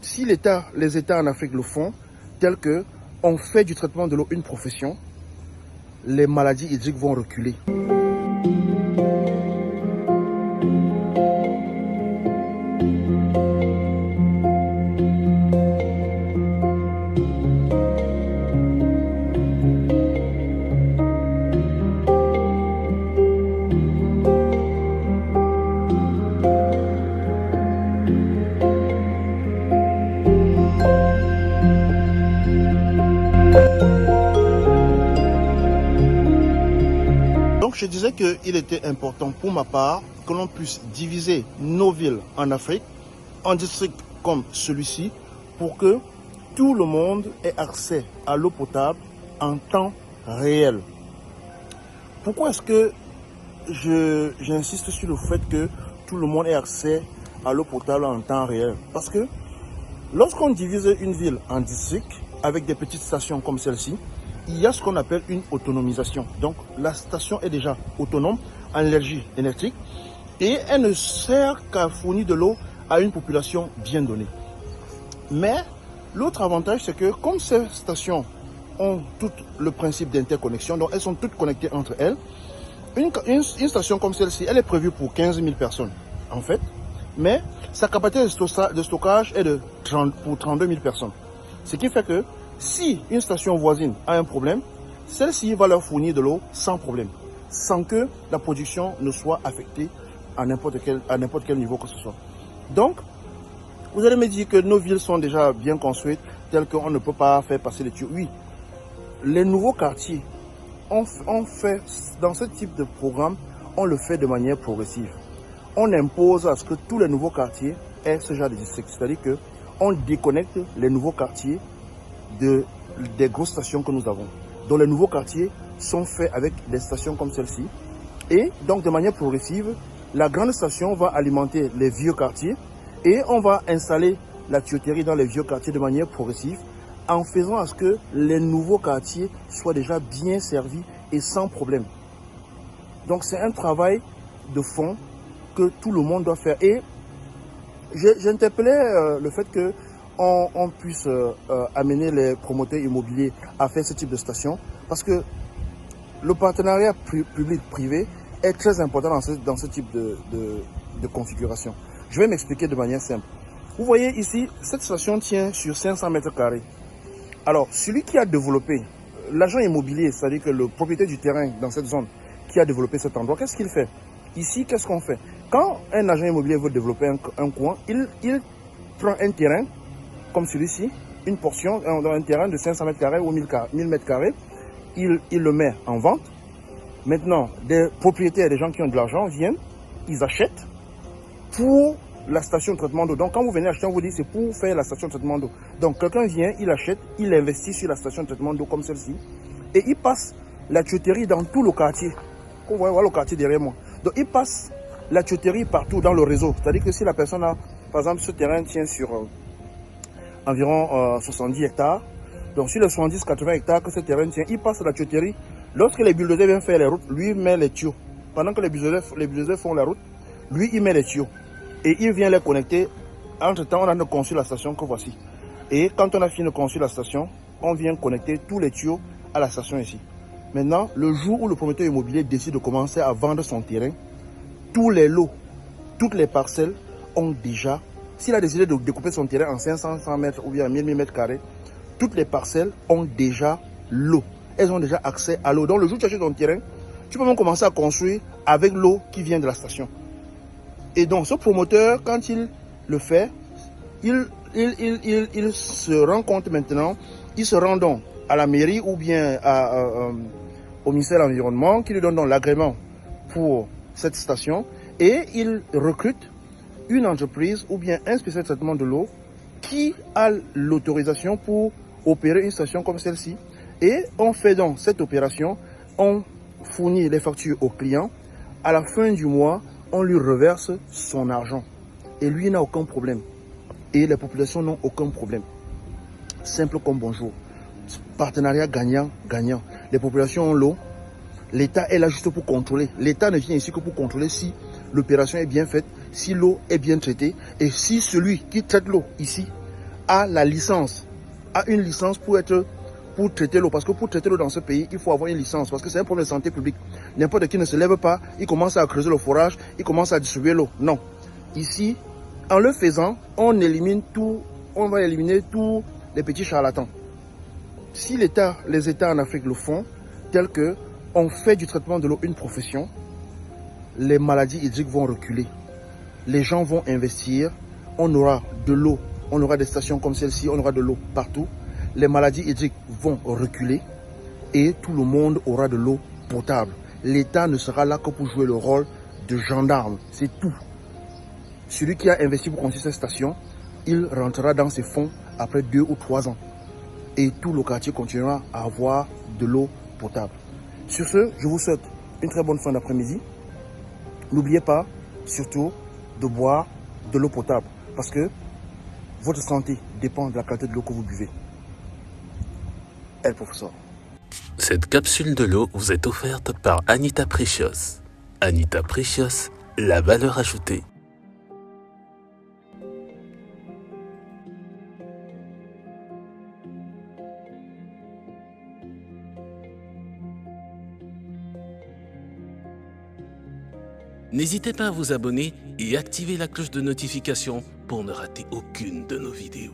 si les États en Afrique le font, tel que on fait du traitement de l'eau une profession, les maladies hydriques vont reculer. Donc je disais qu'il était important pour ma part que l'on puisse diviser nos villes en Afrique en districts comme celui-ci pour que tout le monde ait accès à l'eau potable en temps réel. Pourquoi est-ce que j'insiste sur le fait que tout le monde ait accès à l'eau potable en temps réel? Parce que lorsqu'on divise une ville en districts avec des petites stations comme celle-ci, il y a ce qu'on appelle une autonomisation. Donc la station est déjà autonome en énergie électrique et elle ne sert qu'à fournir de l'eau à une population bien donnée. Mais l'autre avantage, c'est que comme ces stations ont tout le principe d'interconnexion, donc elles sont toutes connectées entre elles, une station comme celle-ci, elle est prévue pour 15 000 personnes en fait, mais sa capacité de stockage est pour 32 000 personnes. Ce qui fait que si une station voisine a un problème, celle-ci va leur fournir de l'eau sans problème, sans que la production ne soit affectée à n'importe quel niveau que ce soit. Donc, vous allez me dire que nos villes sont déjà bien construites, telles qu'on ne peut pas faire passer les tuyaux. Oui, les nouveaux quartiers, on fait, dans ce type de programme, on le fait de manière progressive. On impose à ce que tous les nouveaux quartiers aient ce genre de district. C'est-à-dire qu'on déconnecte les nouveaux quartiers des grosses stations que nous avons. Donc les nouveaux quartiers sont faits avec des stations comme celle-ci. Et donc de manière progressive, la grande station va alimenter les vieux quartiers et on va installer la tuyauterie dans les vieux quartiers de manière progressive en faisant à ce que les nouveaux quartiers soient déjà bien servis et sans problème. Donc c'est un travail de fond que tout le monde doit faire. Et j'interpellais le fait que on puisse amener les promoteurs immobiliers à faire ce type de station parce que le partenariat public-privé est très important dans ce type de configuration. Je vais m'expliquer de manière simple. Vous voyez ici, cette station tient sur 500 mètres carrés. Alors, celui qui a développé, l'agent immobilier, c'est-à-dire que le propriétaire du terrain dans cette zone qui a développé cet endroit, qu'est-ce qu'il fait? Ici, qu'est-ce qu'on fait? Quand un agent immobilier veut développer un coin, il prend un terrain comme celui-ci, une portion, un terrain de 500 mètres carrés ou 1000 mètres carrés, il le met en vente. Maintenant, des propriétaires, des gens qui ont de l'argent viennent, ils achètent pour la station de traitement d'eau. Donc quand vous venez acheter, on vous dit c'est pour faire la station de traitement d'eau. Donc quelqu'un vient, il achète, il investit sur la station de traitement d'eau comme celle-ci et il passe la tuyauterie dans tout le quartier. Vous voyez le quartier derrière moi. Donc il passe la tuyauterie partout dans le réseau. C'est-à-dire que si la personne a, par exemple, ce terrain tient sur environ 70 hectares. Donc sur les 70-80 hectares que ce terrain tient, il passe la tuyauterie. Lorsque les bulldozers viennent faire les routes, lui met les tuyaux. Pendant que les bulldozers font la route, lui il met les tuyaux. Et il vient les connecter. Entre-temps, on a conçu la station que voici. Et quand on a fini de construire la station, on vient connecter tous les tuyaux à la station ici. Maintenant, le jour où le promoteur immobilier décide de commencer à vendre son terrain, tous les lots, toutes les parcelles ont déjà, s'il a décidé de découper son terrain en 500 mètres ou bien en 1000 mètres carrés, toutes les parcelles ont déjà l'eau. Elles ont déjà accès à l'eau. Donc le jour où tu achètes ton terrain, tu peux même commencer à construire avec l'eau qui vient de la station. Et donc ce promoteur, quand il le fait, il se rend compte maintenant, il se rend donc à la mairie ou bien au ministère de l'Environnement qui lui donne donc l'agrément pour cette station et il recrute une entreprise ou bien un spécialiste de traitement de l'eau qui a l'autorisation pour opérer une station comme celle-ci. Et on fait donc cette opération, on fournit les factures au client. À la fin du mois, on lui reverse son argent. Et lui n'a aucun problème. Et les populations n'ont aucun problème. Simple comme bonjour. Partenariat gagnant-gagnant. Les populations ont l'eau. L'État est là juste pour contrôler. L'État ne vient ici que pour contrôler si l'opération est bien faite, si l'eau est bien traitée. Et si celui qui traite l'eau ici a la licence, a une licence pour traiter l'eau. Parce que pour traiter l'eau dans ce pays, il faut avoir une licence. Parce que c'est un problème de santé publique. N'importe qui ne se lève pas, il commence à creuser le forage, il commence à distribuer l'eau. Non. Ici, en le faisant, on va éliminer tous les petits charlatans. Si les États en Afrique le font, tel que on fait du traitement de l'eau une profession, les maladies hydriques vont reculer. Les gens vont investir, on aura de l'eau, on aura des stations comme celle-ci, on aura de l'eau partout. Les maladies hydriques vont reculer et tout le monde aura de l'eau potable. L'État ne sera là que pour jouer le rôle de gendarme, c'est tout. Celui qui a investi pour construire cette station, il rentrera dans ses fonds après 2 ou 3 ans. Et tout le quartier continuera à avoir de l'eau potable. Sur ce, je vous souhaite une très bonne fin d'après-midi. N'oubliez pas, surtout, de boire de l'eau potable. Parce que votre santé dépend de la qualité de l'eau que vous buvez. El professeur. Cette capsule de l'eau vous est offerte par Anita Precious. Anita Precious, la valeur ajoutée. N'hésitez pas à vous abonner et activer la cloche de notification pour ne rater aucune de nos vidéos.